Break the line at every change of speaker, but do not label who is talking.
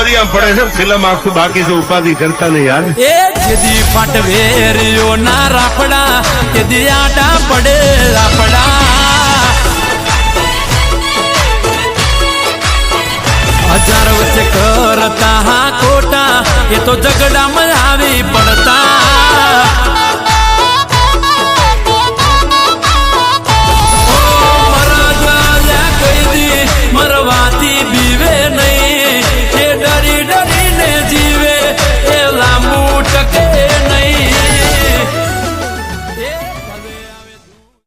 ફળિયા પડે છે ફિલ્મ આખું બાકી છે ઉપાધિ કરતા નહીં યાર
એ જેદી પાટવેરીઓ ના રાફડા તેદી આડા પડે રાફડા હજાર વચ્ચે કરતા હા ખોટા એ તો ઝઘડામાં આવી પડતા